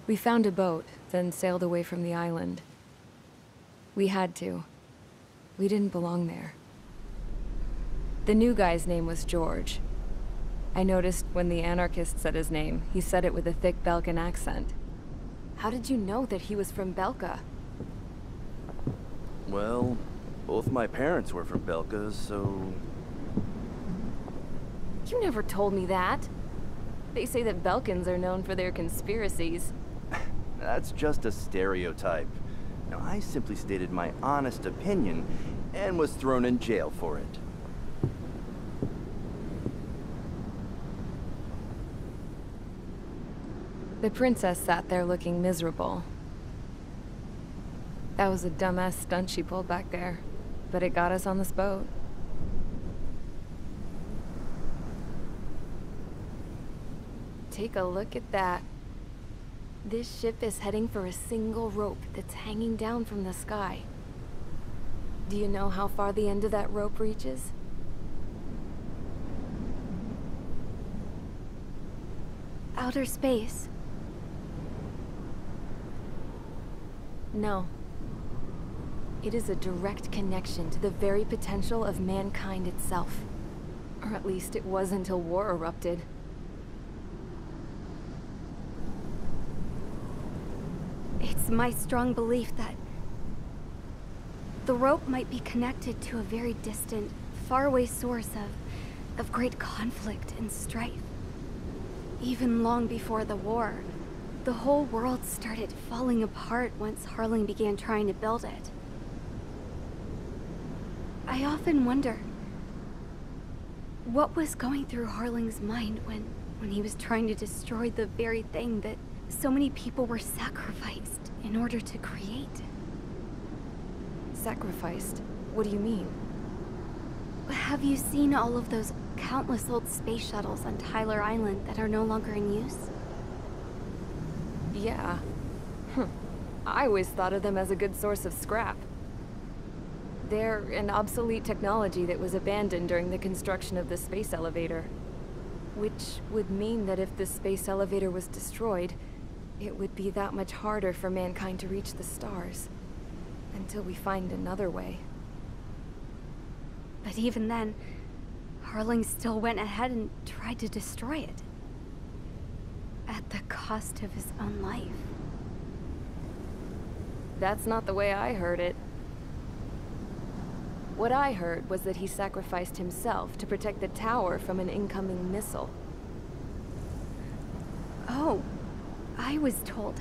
We found a boat, then sailed away from the island. We had to. We didn't belong there. The new guy's name was George. I noticed when the anarchist said his name, he said it with a thick Belkan accent. How did you know that he was from Belka? Well, both my parents were from Belka, so... You never told me that. They say that Belkans are known for their conspiracies. That's just a stereotype. Now, I simply stated my honest opinion and was thrown in jail for it. The princess sat there looking miserable. That was a dumbass stunt she pulled back there, but it got us on this boat. Take a look at that. This ship is heading for a single rope that's hanging down from the sky. Do you know how far the end of that rope reaches? Outer space. No. It is a direct connection to the very potential of mankind itself. Or at least it was until war erupted. It's my strong belief that the rope might be connected to a very distant, faraway source of great conflict and strife. Even long before the war, the whole world started falling apart once Harling began trying to build it. I often wonder what was going through Harling's mind when he was trying to destroy the very thing that so many people were sacrificed in order to create. Sacrificed? What do you mean? Have you seen all of those countless old space shuttles on Tyler Island that are no longer in use? Yeah. I always thought of them as a good source of scrap. They're an obsolete technology that was abandoned during the construction of the space elevator. Which would mean that if the space elevator was destroyed, it would be that much harder for mankind to reach the stars. Until we find another way. But even then, Harling still went ahead and tried to destroy it. At the cost of his own life. That's not the way I heard it. What I heard was that he sacrificed himself to protect the tower from an incoming missile. Oh, I was told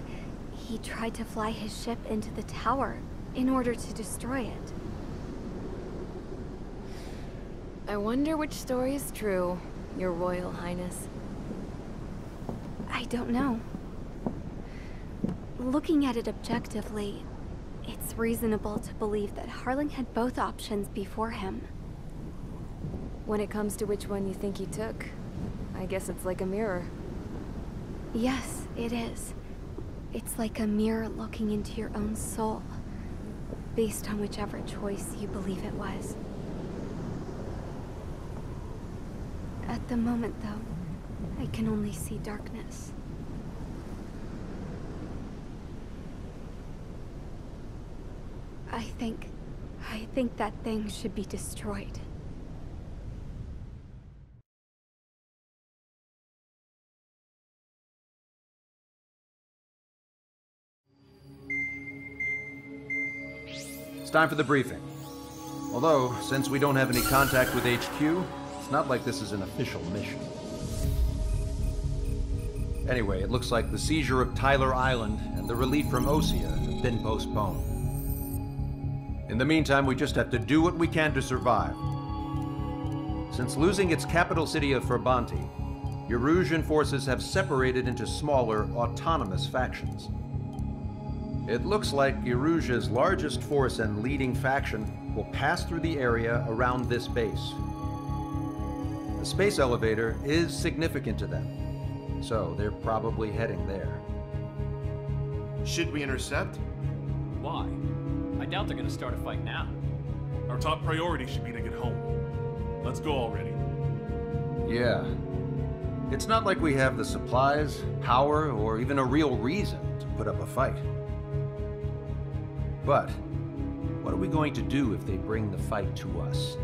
he tried to fly his ship into the tower in order to destroy it. I wonder which story is true, Your Royal Highness. I don't know. Looking at it objectively, it's reasonable to believe that Harling had both options before him. When it comes to which one you think he took, I guess it's like a mirror. Yes, it is. It's like a mirror looking into your own soul, based on whichever choice you believe it was. At the moment, though, I can only see darkness. I think that thing should be destroyed. It's time for the briefing. Although, since we don't have any contact with HQ, it's not like this is an official mission. Anyway, it looks like the seizure of Tyler Island and the relief from Osea have been postponed. In the meantime, we just have to do what we can to survive. Since losing its capital city of Ferbanti, Erusian forces have separated into smaller, autonomous factions. It looks like Erusia's largest force and leading faction will pass through the area around this base. The space elevator is significant to them, so they're probably heading there. Should we intercept? Why? I doubt they're gonna start a fight now. Our top priority should be to get home. Let's go already. Yeah. It's not like we have the supplies, power, or even a real reason to put up a fight. But what are we going to do if they bring the fight to us?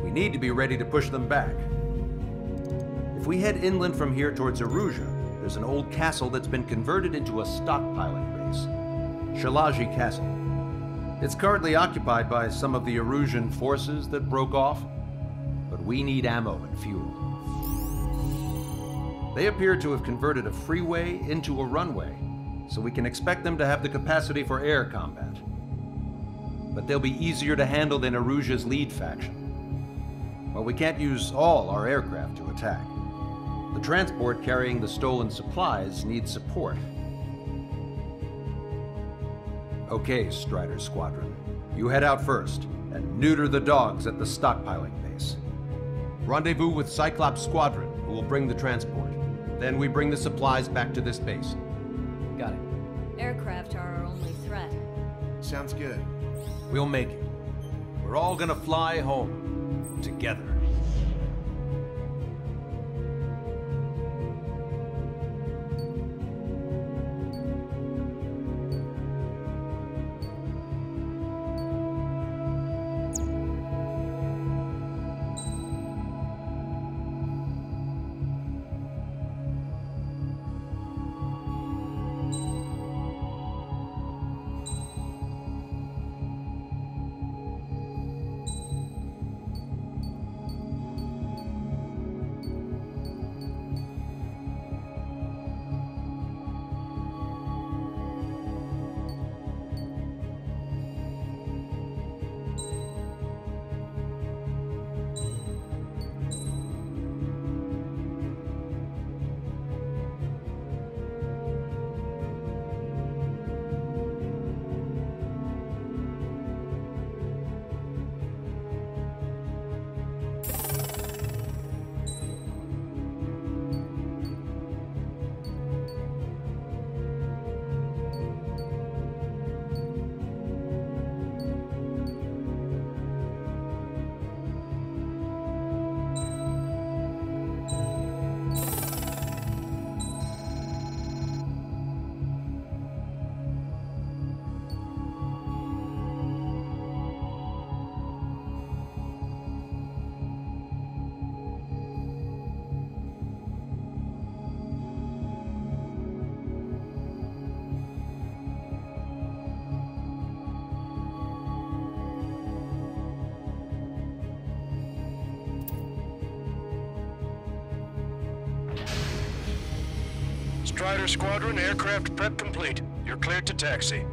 We need to be ready to push them back. If we head inland from here towards Aruja, there's an old castle that's been converted into a stockpiling base. Shalaji Castle. It's currently occupied by some of the Arusian forces that broke off, but we need ammo and fuel. They appear to have converted a freeway into a runway, so we can expect them to have the capacity for air combat. But they'll be easier to handle than Aruja's lead faction. Well, we can't use all our aircraft to attack. The transport carrying the stolen supplies needs support. Okay, Strider Squadron. You head out first, and neuter the dogs at the stockpiling base. Rendezvous with Cyclops Squadron, who will bring the transport. Then we bring the supplies back to this base. Got it. Aircraft are our only threat. Sounds good. We'll make it. We're all gonna fly home. Together. Strider Squadron, aircraft prep complete. You're cleared to taxi.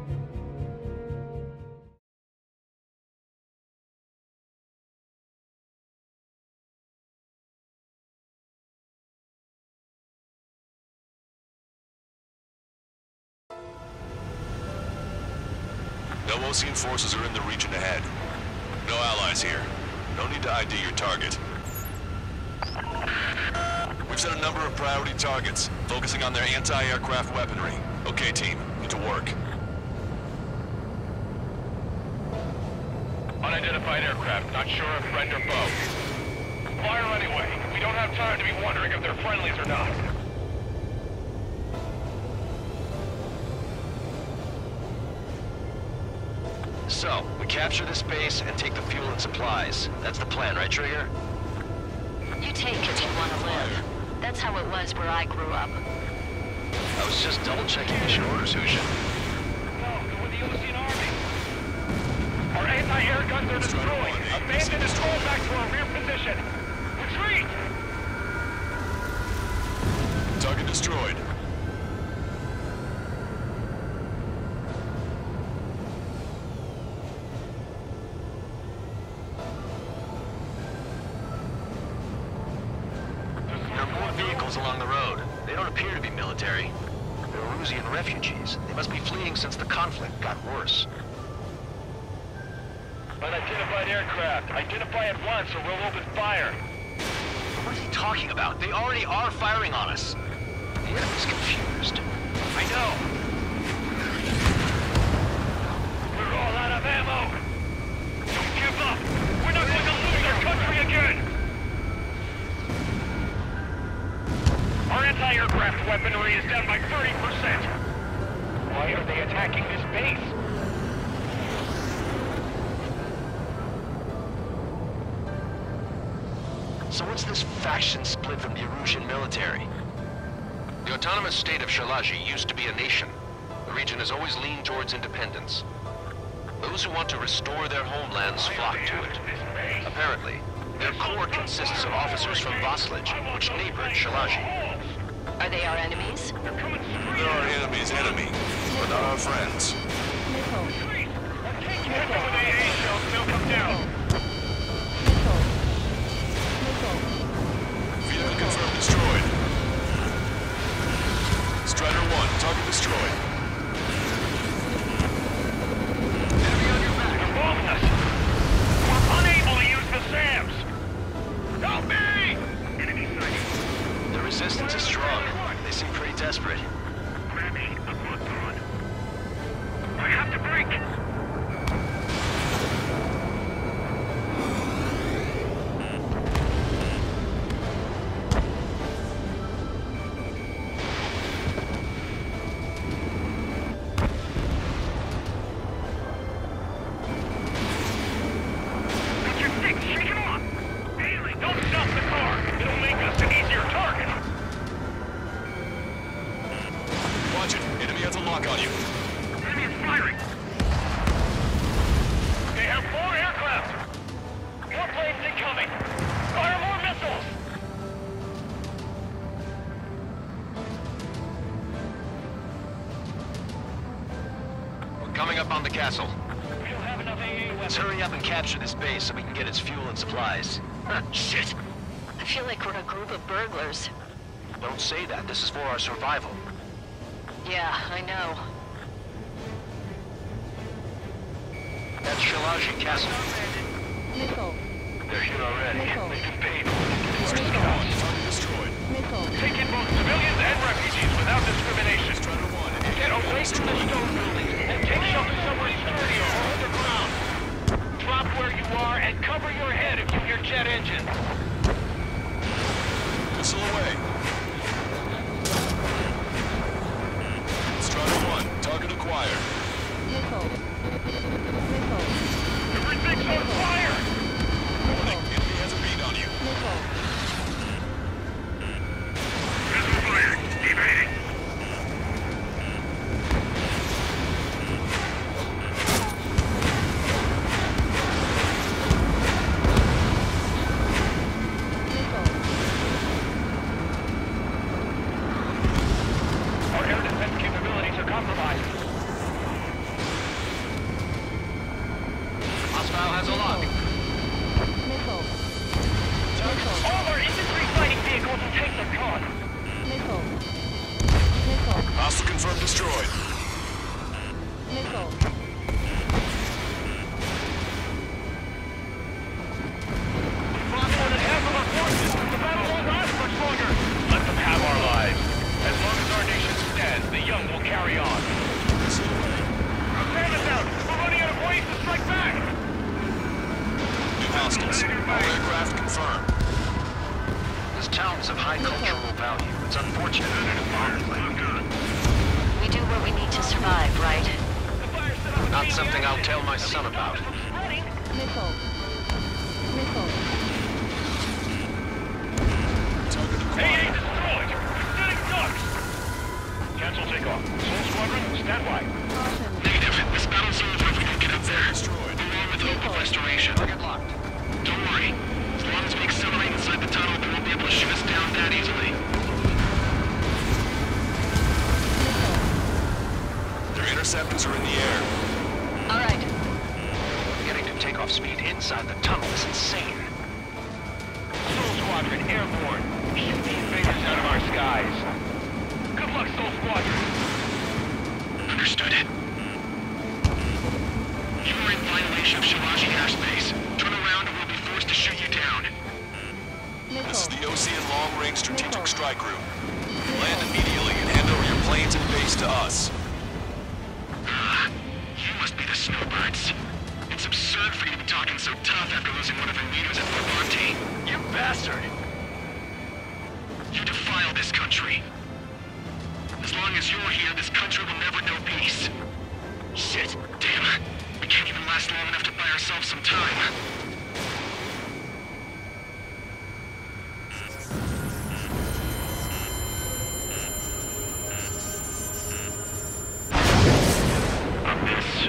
No Osean forces are in the region ahead. No allies here. No need to ID your target. We've set a number of priority targets, focusing on their anti-aircraft weaponry. Okay, team, get to work. Unidentified aircraft, not sure if friend or foe. Fire anyway. We don't have time to be wondering if they're friendlies or not. So, we capture this base and take the fuel and supplies. That's the plan, right, Trigger? You take it you want to live. That's how it was where I grew up. I was just double-checking mission orders, Husha. No, go with the Osean Army. Our anti-air guns are destroyed. Abandon and fall back to our rear position. Retreat! Target destroyed. Along the road. They don't appear to be military. They're Arusian refugees. They must be fleeing since the conflict got worse. Unidentified aircraft. Identify at once or we'll open fire. What is he talking about? They already are firing on us. The enemy's confused. I know. We're all out of ammo. Don't give up. We're not going to lose our country again. anti-aircraft weaponry is down by 30%. Why are they attacking this base? So what's this faction split from the Erusian military? The autonomous state of Shalaji used to be a nation. The region has always leaned towards independence. Those who want to restore their homelands flock to it. Apparently, their core consists of officers from Vaslage, which neighbored Shalaji. Are they our enemies? They're our enemy's enemy, but not our friends. Vehicle confirmed destroyed. Strider 1, target destroyed. Enemy on your back. They're both us. We're unable to use the SAMs. Help me! Enemy sighted. The resistance is strong. They seem pretty desperate. I have to break. Got your stick, shake it off. Bailey, don't stop the car. It'll make us an easier target. Watch it. Enemy has a lock on you. Enemy is firing. They have 4 aircraft. More planes incoming. Fire more missiles. We're coming up on the castle. We don't have enough AA Let's weapons. hurry up and capture this base so we can get its fuel and supplies. Shit! I feel like we're a group of burglars. Don't say that. This is for our survival. Yeah, I know. That's Shalaji Castle. They're here already. They've been paid. Target destroyed. Take in both civilians and refugees without discrimination. Strider 1, Get away from the stone buildings and take shelter somewhere sturdier or underground. Drop where you are and cover your head if you hear jet engines. missile away. Strider 1, target acquired. Everything's on fire! Warning, enemy has a bead on you. Missile fired. Evading. Our air defense capabilities are compromised. Hostile has a lock. All our infantry fighting vehicles and tanks are gone. Hostile confirmed destroyed. We've lost more than half of our forces. The battle won't last much longer. Let them have our lives. As long as our nation stands, the young will carry on. Missile away. Our fan is out. We're running out of ways to strike back. New hostiles. All aircraft confirmed. This town is of high cultural value. It's unfortunate that it is bombed like We do what we need to survive, right? The fire set off Not something I'll tell my son about. spreading. Target AA acquired. destroyed. Setting ducks. Cancel takeoff. Soul Squadron, stand by. Negative. This battle's over if we can get up there. Destroyed. Along with hope of restoration. Target locked. Don't worry. As long as we accelerate inside the tunnel, they won't be able to shoot us down that easily. Their interceptors are in the air. All right. Getting to takeoff speed inside the tunnel is insane. Soul Squadron, airborne. Shoot the invaders out of our skies. Good luck, Soul Squadron. Understood. You are in violation of Shalaji airspace. Turn around or we'll be forced to shoot you down. This is the Ocean Long Range Strategic Strike Group. Land immediately and hand over your planes and base to us. You must be the snowbirds. It's absurd for you to be talking so tough after losing one of your leaders at Levante. You bastard! You defile this country. as you're here, this country will never know peace. Shit, damn. We can't even last long enough to buy ourselves some time.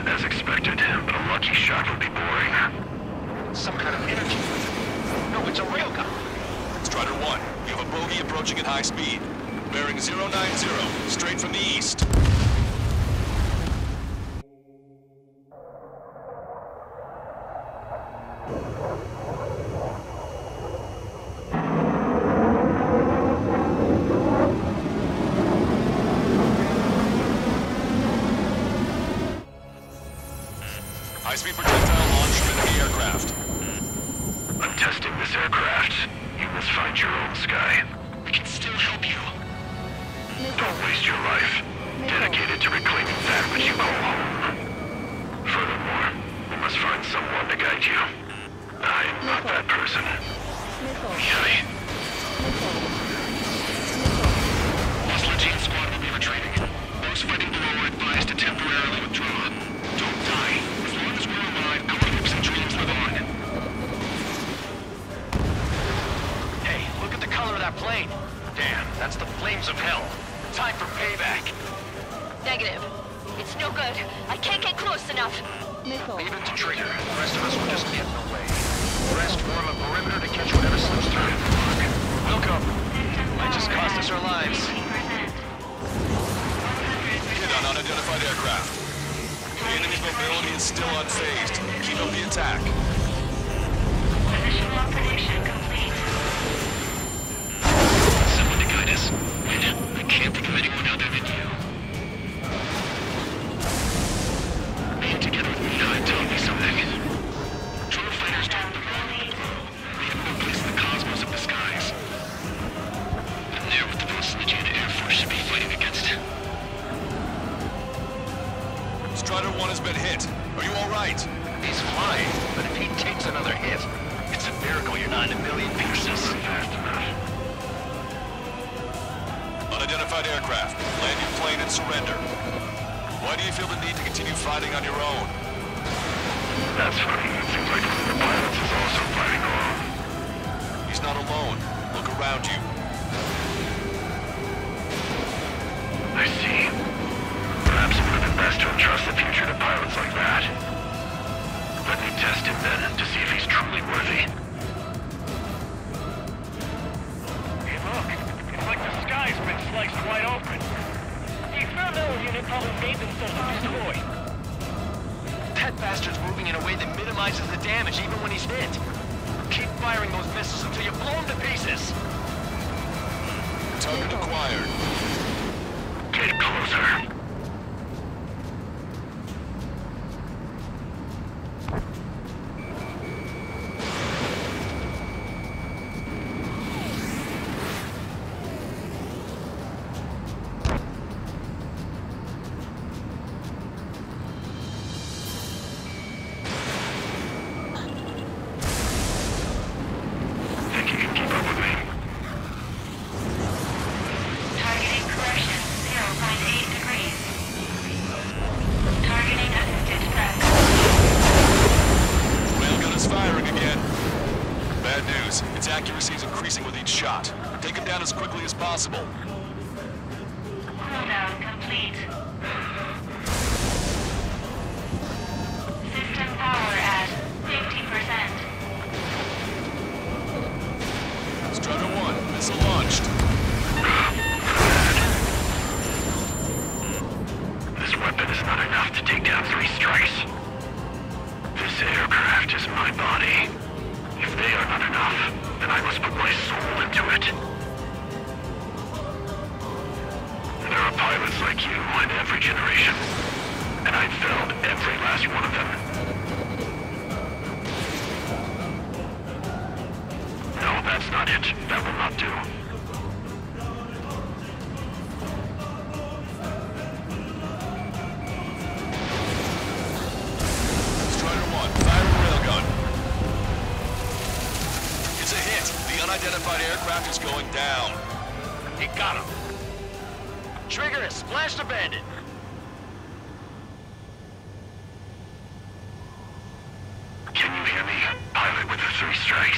As expected, but a lucky shot would be boring. Some kind of energy. No, it's a railgun. Strider 1, you have a bogey approaching at high speed. Bearing 090, straight from the east. High-speed projectile launch from enemy aircraft. I'm testing this aircraft. You must find your own sky. We can still help you. Don't waste your life. Dedicated to reclaiming that which you call home. Furthermore, we must find someone to guide you. I'm not that person. Yay. Lost Legion squad will be retreating. Those fighting below are advised to temporarily withdraw. Don't die. As long as we're alive, our hopes and dreams live on. Hey, look at the color of that plane. Damn, that's the flames of hell. Time for payback. Negative. It's no good. I can't get close enough. Leave it to Trigger. The rest of us will just get in the way. The rest form a perimeter to catch whatever slips through. Welcome. Might just cost us our lives. Hit on unidentified aircraft. The enemy's mobility is still unfazed. Keep up the attack. Positional prediction complete. Someone to guide us. I can't think of anyone other than you. Band together with me and tell me something. Drone fighters don't belong in the world. They have no place in the cosmos of the skies. And they're what the Legion Air Force should be fighting against. Strider 1 has been hit. Are you alright? He's flying, but if he takes another hit, it's a miracle you're not in a million pieces. Fast enough. Unidentified aircraft. Land your plane and surrender. Why do you feel the need to continue fighting on your own? That's funny. It seems like one of the pilots is also fighting alone. He's not alone. Look around you. I see. Perhaps it would have been best to entrust the future to pilots like that. Let me test him then, to see if he's truly worthy. Hey look, it's like the sky's been sliced wide open. The experimental unit probably made themselves a destroy. That bastard's moving in a way that minimizes the damage even when he's hit. Keep firing those missiles until you blow him to pieces. Target acquired. Get closer. Its accuracy is increasing with each shot. Take him down as quickly as possible. Cooldown complete. System power at 50%. Strider 1, missile launched. This weapon is not enough to take down 3 strikes. This aircraft is my body. If they are not enough, then I must put my soul into it. There are pilots like you in every generation, and I've failed every last one of them. No, that's not it. That will not do. Strider 1, fire a railgun. It's a hit. The unidentified aircraft is going down. He got him. Trigger has splashed a bandit. Can you hear me? Pilot with the 3 strikes.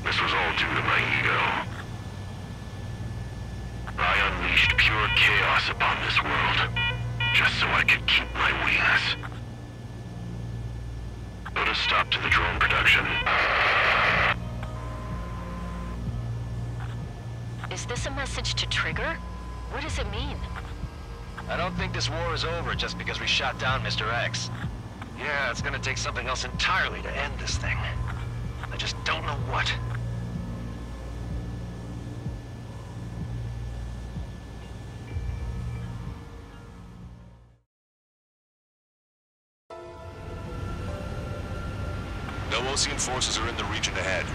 This was all due to my ego. I unleashed pure chaos upon this world, just so I could keep my wings. Put a stop to the drone production. Is this a message to Trigger? What does it mean? I don't think this war is over just because we shot down Mr. X. Yeah, it's gonna take something else entirely to end this thing. I just don't know what. No Osean forces are in the region ahead.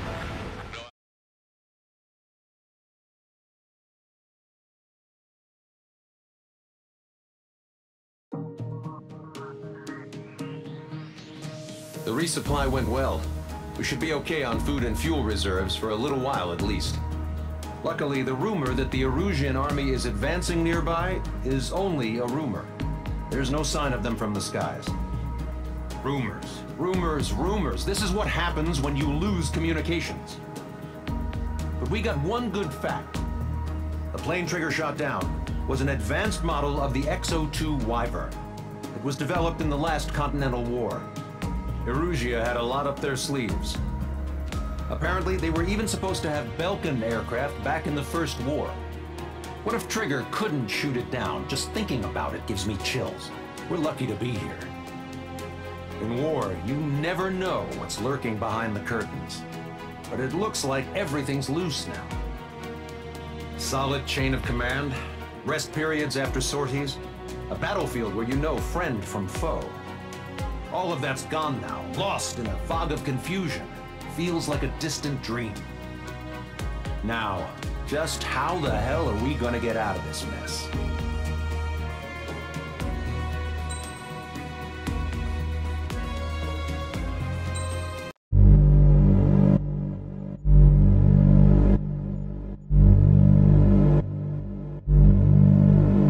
The resupply went well. We should be okay on food and fuel reserves for a little while at least. Luckily, the rumor that the Erusian army is advancing nearby is only a rumor. There's no sign of them from the skies. Rumors, rumors, rumors. This is what happens when you lose communications. But we got one good fact. The plane Trigger shot down was an advanced model of the XO-2 Wyvern. It was developed in the last Continental War. Erusia had a lot up their sleeves. Apparently, they were even supposed to have Belkin aircraft back in the First War. What if Trigger couldn't shoot it down? Just thinking about it gives me chills. We're lucky to be here. In war, you never know what's lurking behind the curtains. But it looks like everything's loose now. Solid chain of command, rest periods after sorties, a battlefield where you know friend from foe. All of that's gone now, lost in a fog of confusion. Feels like a distant dream. Now, just how the hell are we gonna get out of this mess?